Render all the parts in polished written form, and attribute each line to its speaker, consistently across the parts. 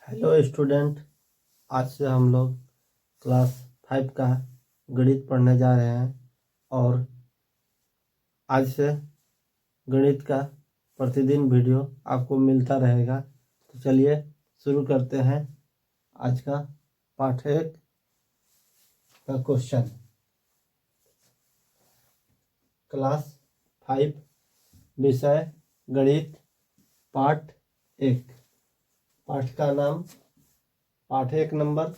Speaker 1: Hello student, आज से हम लोग क्लास 5 का गणित पढ़ने जा रहे हैं और आज से गणित का प्रतिदिन वीडियो आपको मिलता रहेगा। तो चलिए शुरू करते हैं आज का पाठ 1 का क्वेश्चन। क्लास 5 विषय गणित पाठ 1। पाठ 1 नंबर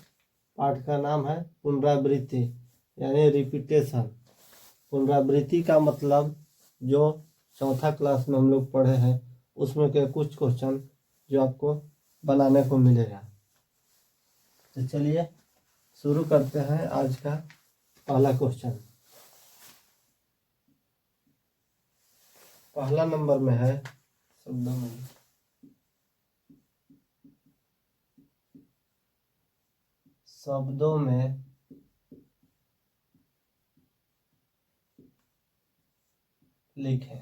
Speaker 1: पाठ का नाम है पुनरावृत्ति यानी रिपीटेशन। पुनरावृत्ति का मतलब जो चौथा क्लास में हम लोग पढ़े हैं उसमें के कुछ क्वेश्चन जो आपको बनाने को मिलेगा। तो चलिए शुरू करते हैं आज का पहला क्वेश्चन। पहला नंबर में है शब्दों में लिखें।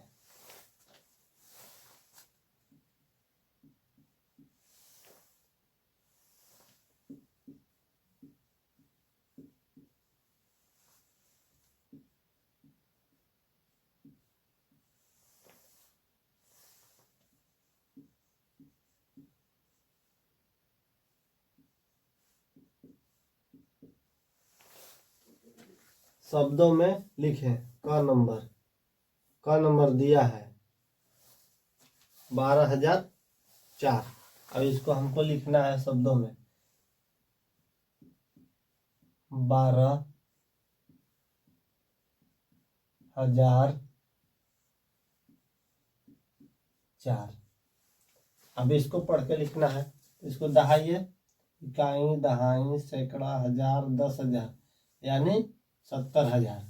Speaker 1: शब्दों में लिखें। का नंबर दिया है 12,004। अब इसको हमको लिखना है शब्दों में 12,004। अब इसको पढ़ के लिखना है। इसको दहाइए। इकाई, दहाई, सैकड़ा, हजार, 10,000 यानी 70,000।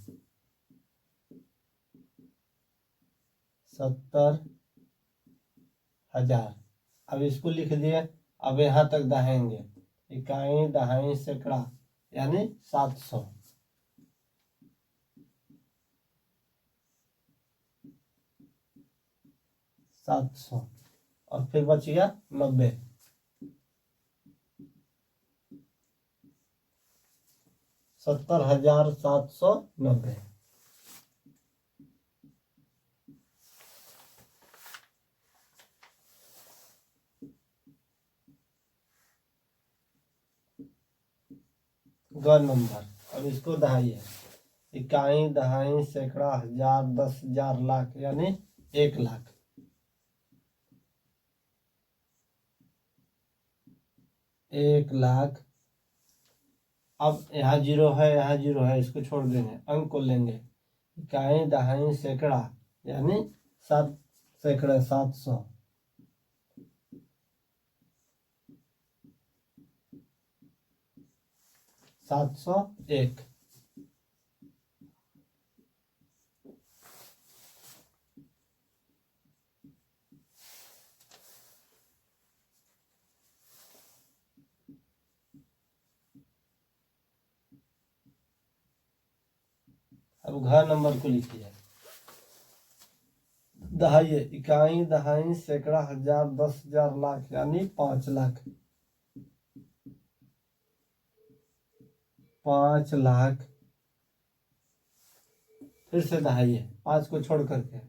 Speaker 1: 70,000। अब इसको लिख दिए। अब यहाँ तक दहाएंगे। इकाई, दहाई, सैकड़ा यानी 700। 700 और फिर बच गया 90। 70,790। ग नंबर। अब इसको दहाइए। इकाई, दहाई, सैकड़ा, हजार, 10,000, लाख यानी 1 लाख। 1 लाख। अब यहाँ 0 है, यहाँ 0 है, इसको छोड़ देंगे, अंक को लेंगे। इकाई, दहाई, सैकड़ा यानी 7 सैकड़ा 700। 701। अब घ नंबर को लिखिए। दहाइए। इकाई, दहाई, सैकड़ा, हजार, 10,000, लाख यानी 5 लाख। 5 लाख। फिर से दहाइए 5 को छोड़ करके।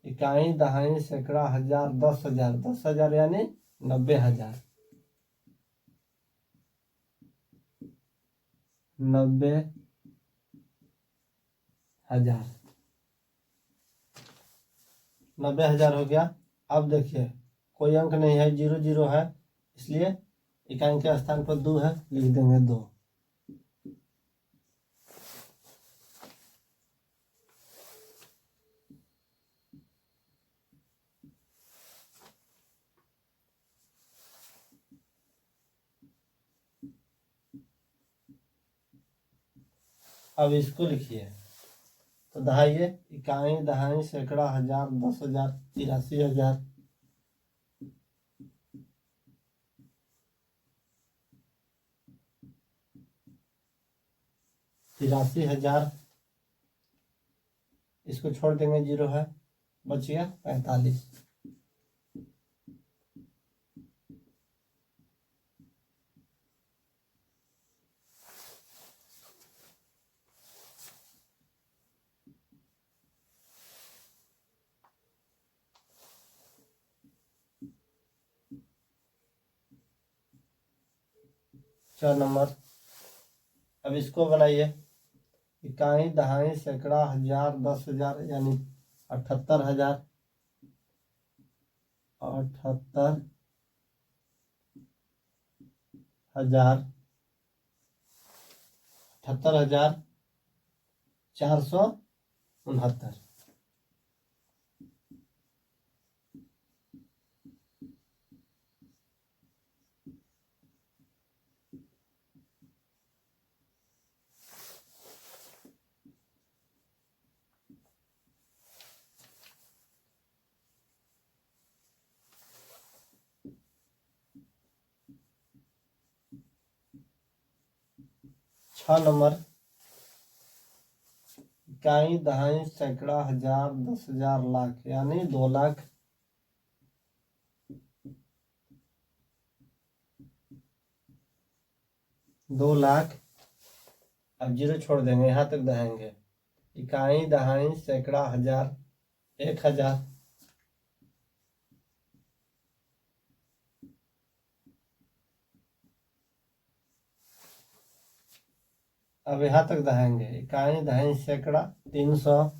Speaker 1: इकाई, दहाई, सैकड़ा, हजार, 10,000। 10,000 यानी 90,000। 90,000। 90,000 हो गया। अब देखिए कोई अंक नहीं है, 0 0 है, इसलिए इकाई के स्थान पर 2 है, लिख देंगे 2। अब इसको लिखिए। तो दहाइए। इकाई, दहाई, सैकड़ा, हजार, 10,000, 83,000। 83,000। इसको छोड़ देंगे, 0 है, बच गया 45। 4 नंबर। अब इसको बनाइए। इकाई, दहाई, सैकड़ा, हजार, 10,000 यानी 78,000। 78,000 78,469। 6 नंबर। इकाई, दहाई, सैकड़ा, हजार, 10,000, लाख यानी 2 लाख। 2 लाख। अब जीरो छोड़ देंगे, यहाँ तक दहाएंगे। इकाई, दहाई, सैकड़ा, हजार, 1,000। अब यहाँ तक दहाएंगे। इकाई, दहाई, सैकड़ा, 300।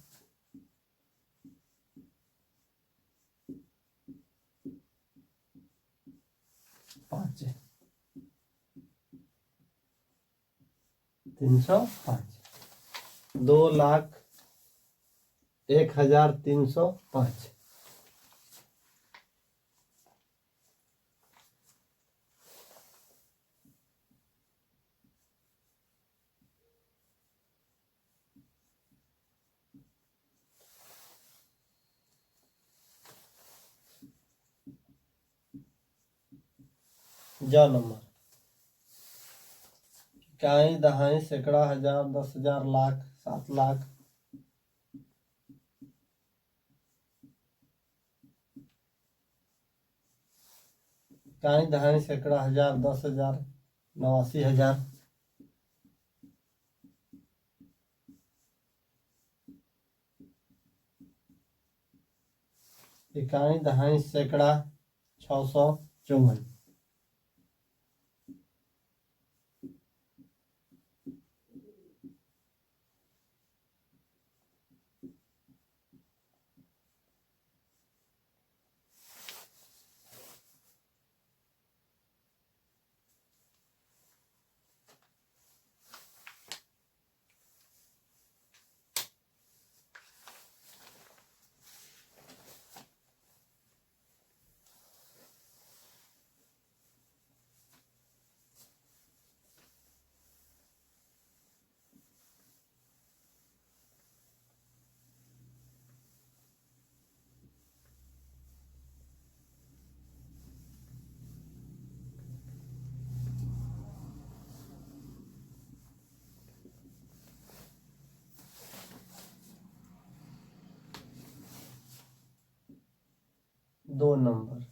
Speaker 1: 5। 305। 2,01,305। ज नंबर। इकाई, दहाई, सैकड़ा, हजार, 10,000, लाख, 7 लाख। इकाई, दहाई, सैकड़ा, हजार, 10,000, 89,000। इकाई, दहाई, सैकड़ा, 654। दो नंबर।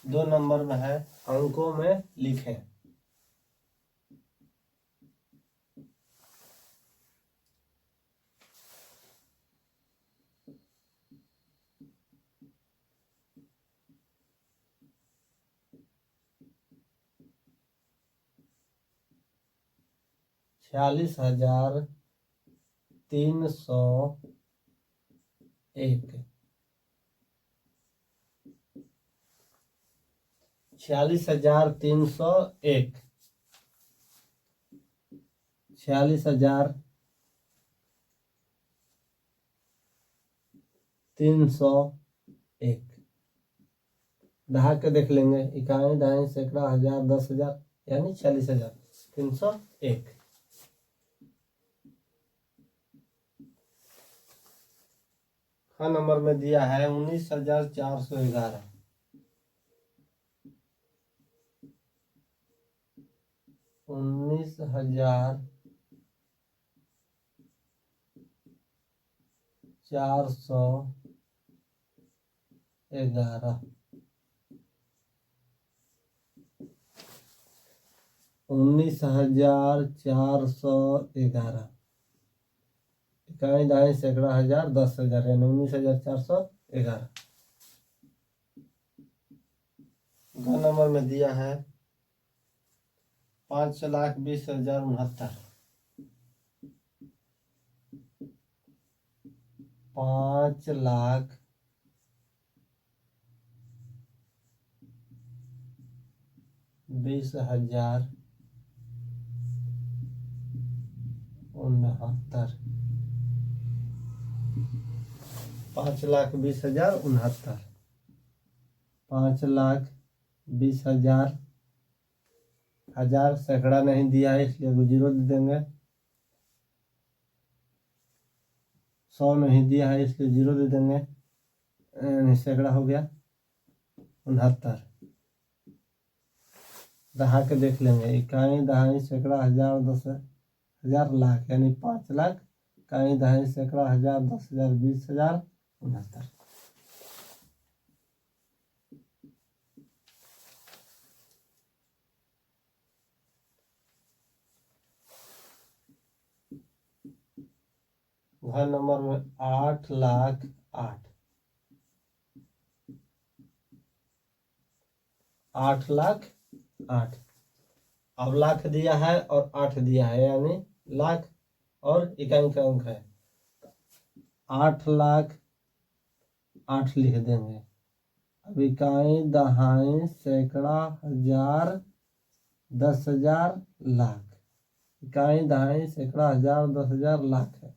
Speaker 1: दो नंबर में है, अंकों में लिखें। छियालीस हजार 301। 46,301। 46,301। दहा के देख लेंगे। इकाई, दहाई, सैकड़ा, हजार, 10,000 यानी 46,301। हाँ नंबर में दिया है 19,411। 19,411। 19,411। इकाई दहाई सैकड़ा हजार 10,000 यानी 19,411। घ नंबर में दिया है 5,20,069। 5,20,069। 5,20,069। 5,20,000। हजार सैकड़ा नहीं दिया है इसलिए वो जीरो दे देंगे। 100 नहीं दिया है इसलिए जीरो दे देंगे। सैकड़ा हो गया 69। दहा के देख लेंगे। इकाई दहाई सैकड़ा हजार 10,000 लाख यानी 5 लाख। इकाई दहाई सैकड़ा हजार 10,000 20,000 69। घ नंबर में 8,08,000। 8,08,000। अब लाख दिया है और 8 दिया है यानी लाख और इकाई का अंक है। 8,08,000 लिख देंगे। अब इकाई दहाई सैकड़ा हजार 10,000 लाख। इकाई दहाई सैकड़ा हजार 10,000 लाख है।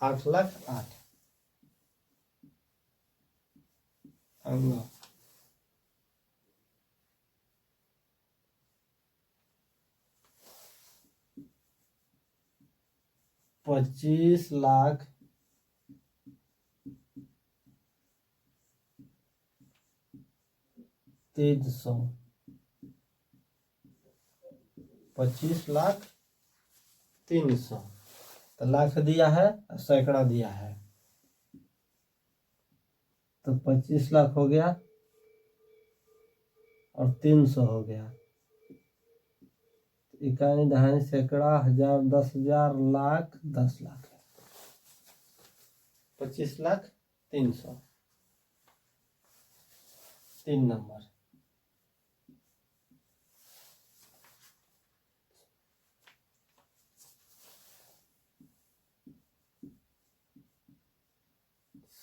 Speaker 1: 8,08,000 अंग 25,00,000 300। 25,03,000। तो लाख दिया है और सैकड़ा दिया है तो 25 लाख हो गया और 300 हो गया। इकाई दहाई सैकड़ा हजार 10,000 लाख 10 लाख है। 25,03,000। 3 नंबर।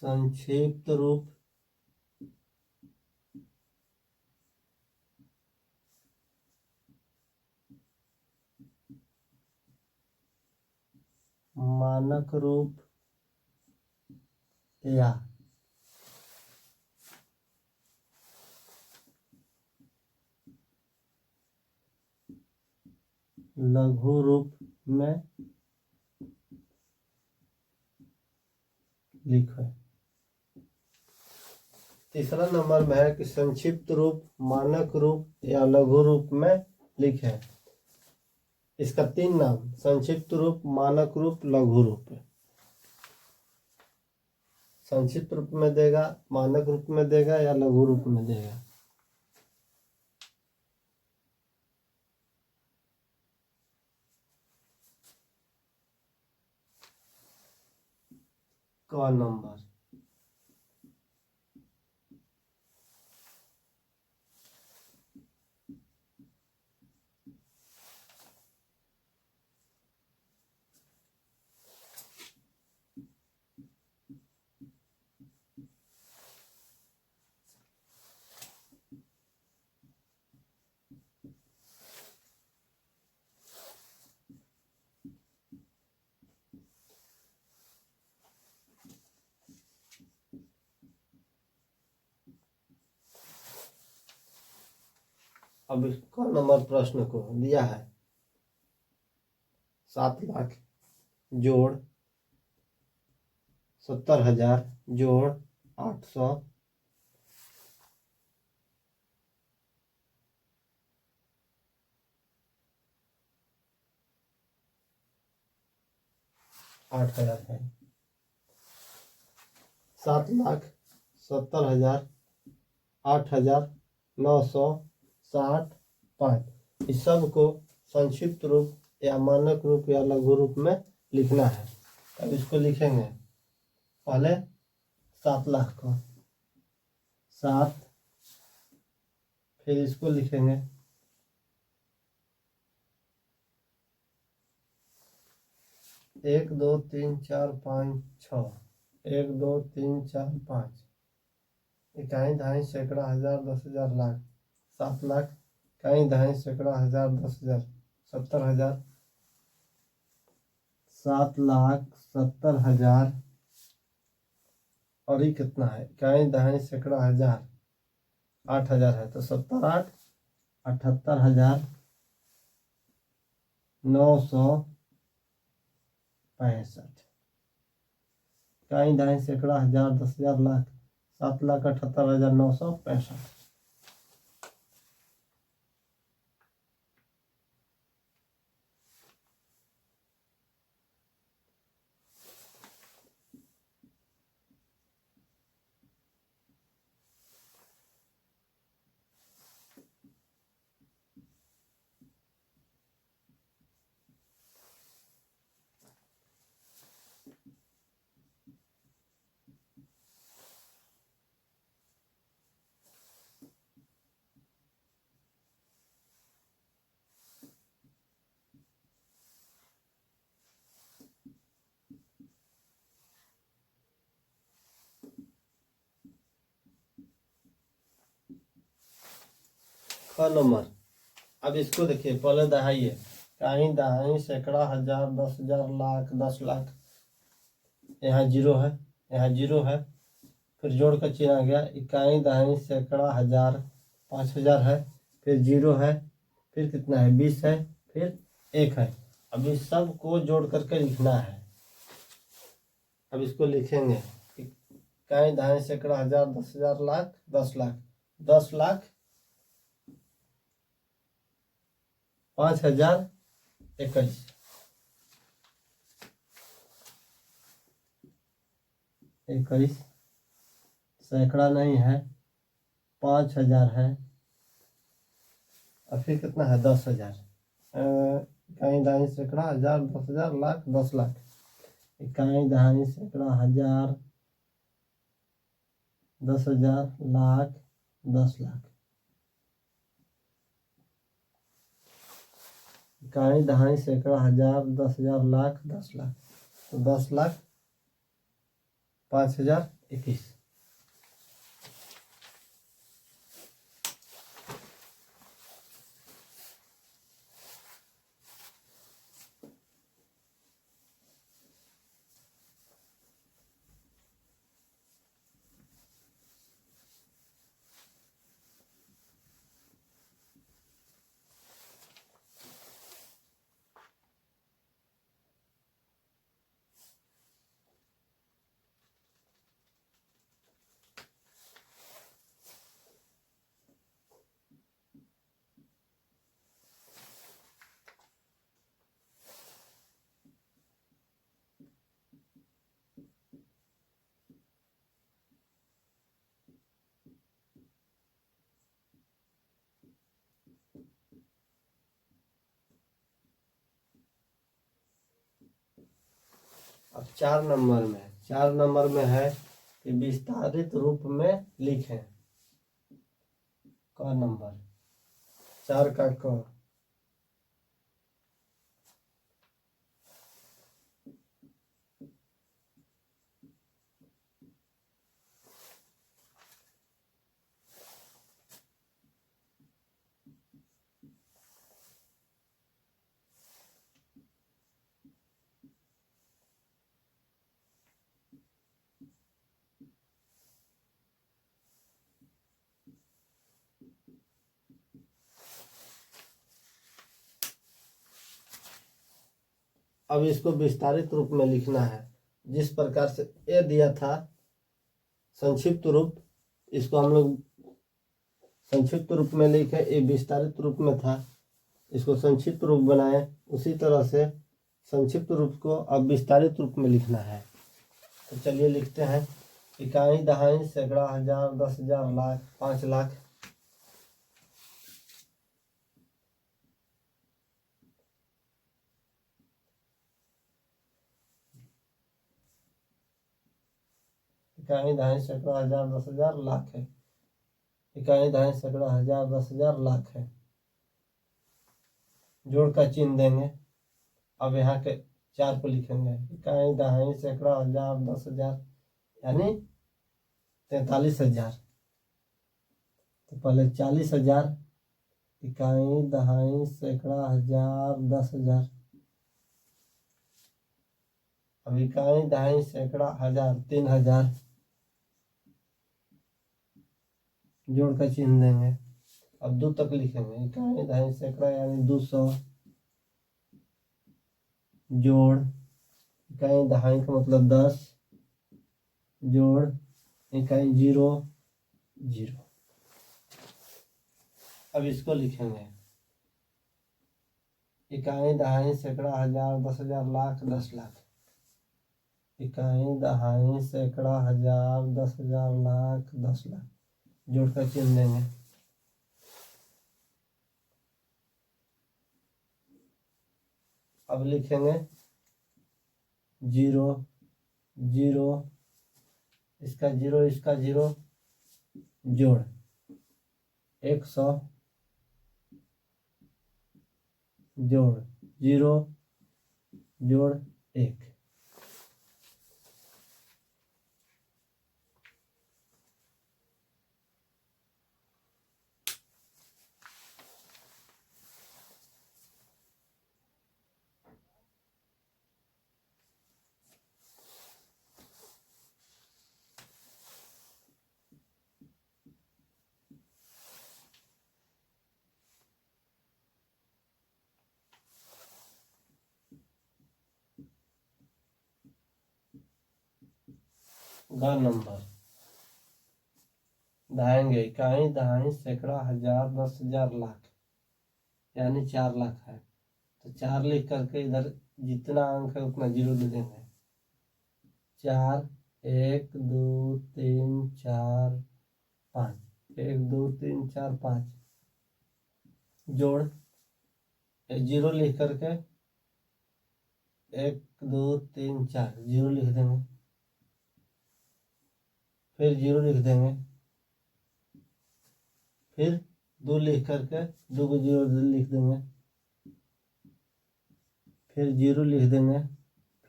Speaker 1: संक्षिप्त रूप मानक रूप या लघु रूप में लिखो। तीसरा नंबर में है कि संक्षिप्त रूप मानक रूप या लघु रूप में लिखे। इसका 3 नाम संक्षिप्त रूप मानक रूप लघु रूप। संक्षिप्त रूप में देगा, मानक रूप में देगा या लघु रूप में देगा। क नंबर। अब क नंबर प्रश्न को दिया है 7 लाख जोड़ 70,000 जोड़ 800 8,000 है। 7,70,000 8,000 960 5। इस सब को संक्षिप्त रूप या मानक रूप या लघु रूप में लिखना है। अब इसको लिखेंगे पहले 7 लाख को 7, फिर इसको लिखेंगे 1 2 3 4 5 6, 1 2 3 4 5, इकाई दहाई सैकड़ा हजार 10,000 लाख 7 लाख, इकाई दहाई सैकड़ा हजार 10,000 70,000, 7,70,000। और ये कितना है? इकाई दहाई सैकड़ा हजार 8,000 है, तो 70 8 78,965। इकाई दहाई सैकड़ा हजार 10,000 लाख 7,78,965। नंबर। अब इसको देखिए, पहले दहाई है, कहीं दहाई सैकड़ा हजार 10,000 लाख 10 लाख, यहाँ 0 है, यहाँ 0 है, फिर जोड़ कर चिन्ह आ गया। इकाई दहाई सैकड़ा हजार 5,000 है, फिर 0 है, फिर कितना है 20 है, फिर 1 है। अब इस सब को जोड़ करके लिखना है। अब इसको लिखेंगे इकाई दहाई सैकड़ा हजार 10,000 लाख 10 लाख 10 लाख 5,021, सैकड़ा नहीं है, 5,000 है, और फिर कितना है 10,000। इकाई दहाई सैकड़ा हजार 10,000 लाख 10 लाख, इकाई दहाई सैकड़ा हजार 10,000 लाख 10 लाख, इकाई दहाई सैकड़ा हजार 10,000 लाख 10 लाख, तो 10 लाख 5,021। अब 4 नंबर में है कि विस्तारित रूप में लिखें। क नंबर 4 का क, अब इसको विस्तारित रूप में लिखना है। जिस प्रकार से ये दिया था संक्षिप्त रूप, इसको हम लोग संक्षिप्त रूप में लिखे, ये विस्तारित रूप में था, इसको संक्षिप्त रूप बनाए। उसी तरह से संक्षिप्त रूप को अब विस्तारित रूप में लिखना है। तो चलिए लिखते हैं। इकाई दहाई सैकड़ा हजार 10,000 लाख 5 लाख, इकाई दहाई सैकड़ा हजार दस हजार लाख है। इकाई दहाई सैकड़ा हजार दस हजार लाख है। जोड़ का चिन्ह देंगे। अब यहाँ के 4 को लिखेंगे। इकाई दहाई सैकड़ा हजार दस हजार यानी 43,000। तो पहले 40,000 इकाई दहाई सैकड़ा हजार दस हजार। अब इकाई दहाई सैकड़ा हजार 3,000। जोड़ का चिन्ह देंगे। अब 2 तक लिखेंगे। इकाई दहाई सैकड़ा यानी 200 जोड़ इकाई दहाई का मतलब 10 जोड़ इकाई 0 0। अब इसको लिखेंगे। इकाई दहाई सैकड़ा हजार दस हजार लाख 10 लाख। इकाई दहाई सैकड़ा हजार दस हजार लाख 10 लाख। जोड़ का चिन्ह देंगे। अब लिखेंगे 0 0 इसका 0 इसका 0 जोड़ 100 जोड़ 0 जोड़ 1। ग नंबर दहाएंगे। इकाई दहाई सैकड़ा हजार दस हजार लाख यानी 4 लाख है। तो 4 लिख करके इधर जितना अंक है उतना 0 दे देंगे। 4 1 2 3 4 5 1 2 3 4 5 जोड़ 0 लिख करके 1 2 3 4 0 लिख देंगे। फिर 0 लिख देंगे। फिर 2 लिख करके 2 को 0 लिख देंगे। फिर 0 लिख देंगे।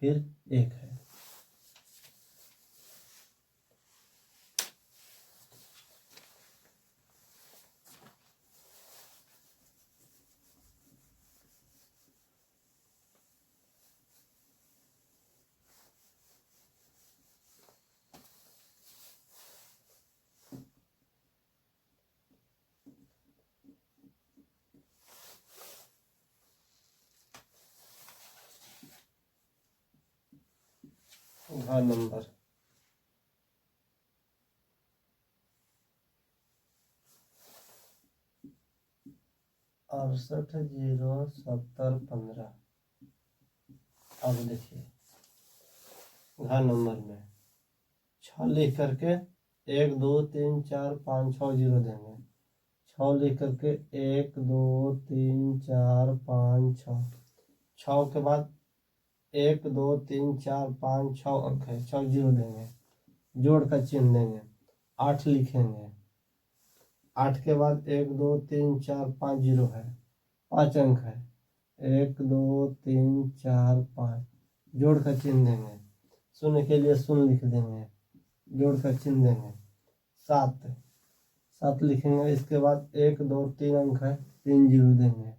Speaker 1: फिर 1 है। घ नंबर 68 0 70 15। अब देखिए घ नंबर में 6 लिख करके 1 2 3 4 5 6 0 देंगे। 6 लिख करके 1 2 3 4 5 6 6 के बाद 1 2 3 4 5 6 अंक है। 6 0 देंगे। जोड़ का चिन्ह देंगे। 8 लिखेंगे। 8 के बाद 1 2 3 4 5 0 है। 5 अंक है। 1 2 3 4 5 जोड़ का चिन्ह देंगे। शून्य के लिए शून्य लिख देंगे। जोड़ का चिन्ह देंगे। 7 लिखेंगे। इसके बाद 1 2 3 अंक है। 3 0 देंगे।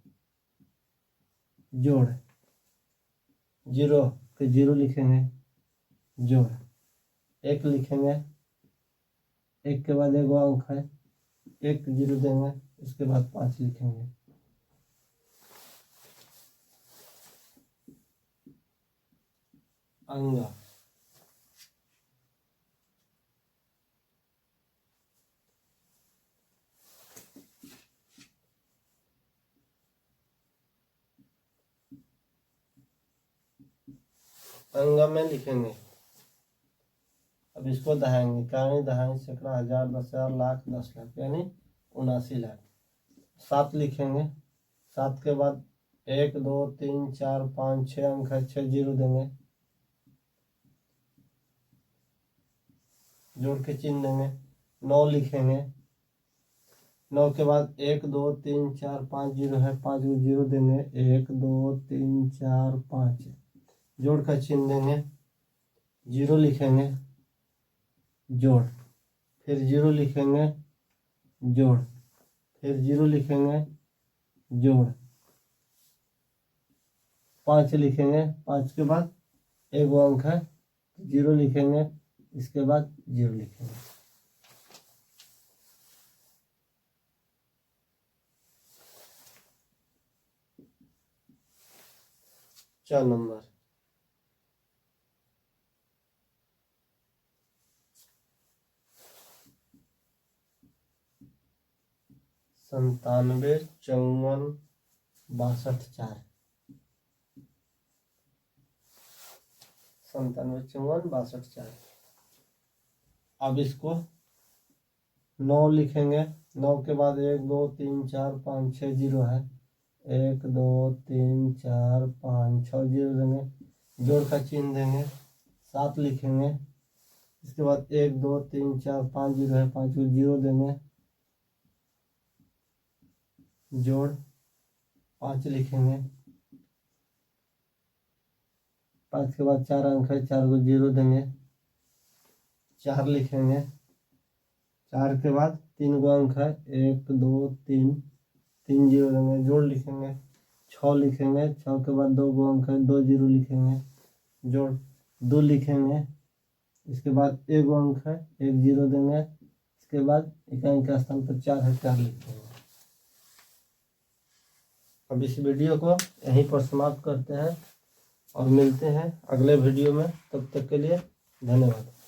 Speaker 1: जोड़ 0 के 0 लिखेंगे। जोड़ 1 लिखेंगे। 1 के बाद 1 अंक है। 1 0 देंगे। इसके बाद 5 लिखेंगे। अंगा अंगा में लिखेंगे। अब इसको दहाएंगे। इकाई दहाई सैकड़ा हजार दस हजार लाख 10 लाख यानी 79 लाख। 7 लिखेंगे। 7 के बाद 1 2 3 4 5 6 अंक है। 6 0 देंगे। जोड़ के चिन्ह देंगे, 9 लिखेंगे, 9 के बाद 1 2 3 4 5 जीरो है, 5 को जीरो देंगे, 1 2 3 4 5 जोड़ का चिन्ह देंगे, जीरो लिखेंगे, जोड़, फिर जीरो लिखेंगे, जोड़, फिर जीरो लिखेंगे, जोड़, 5 लिखेंगे, 5 के बाद एक वो अंक है, जीरो लिखेंगे, इसके बाद जीरो लिखेंगे। चार नंबर 97 54 62 4, 97 54 62 4। अब इसको 9 लिखेंगे, 9 के बाद 1 2 3 4 5 6 जीरो है, 1 2 3 4 5 6 जीरो देंगे, जोड़ का चिन्ह देंगे, 7 लिखेंगे, इसके बाद 1 2 3 4 5 जीरो है, 5 को जीरो देंगे, जोड़, 5 लिखेंगे, 5 के बाद 4 अंक है, 4 को जीरो देंगे, 4 लिखेंगे, 4 के बाद 3 गो अंक है, 1 2 3 3 जीरो देंगे, जोड़ लिखेंगे, 6 लिखेंगे, 6 के बाद 2 गो अंक है, 2 जीरो लिखेंगे, जोड़, 2 लिखेंगे, इसके बाद 1 गो अंक है, 1 जीरो देंगे, इसके बाद एक अंक के स्थान पर 4 है, 4 लिखेंगे। अब इस वीडियो को यहीं पर समाप्त करते हैं और मिलते हैं अगले वीडियो में। तब तक के लिए धन्यवाद।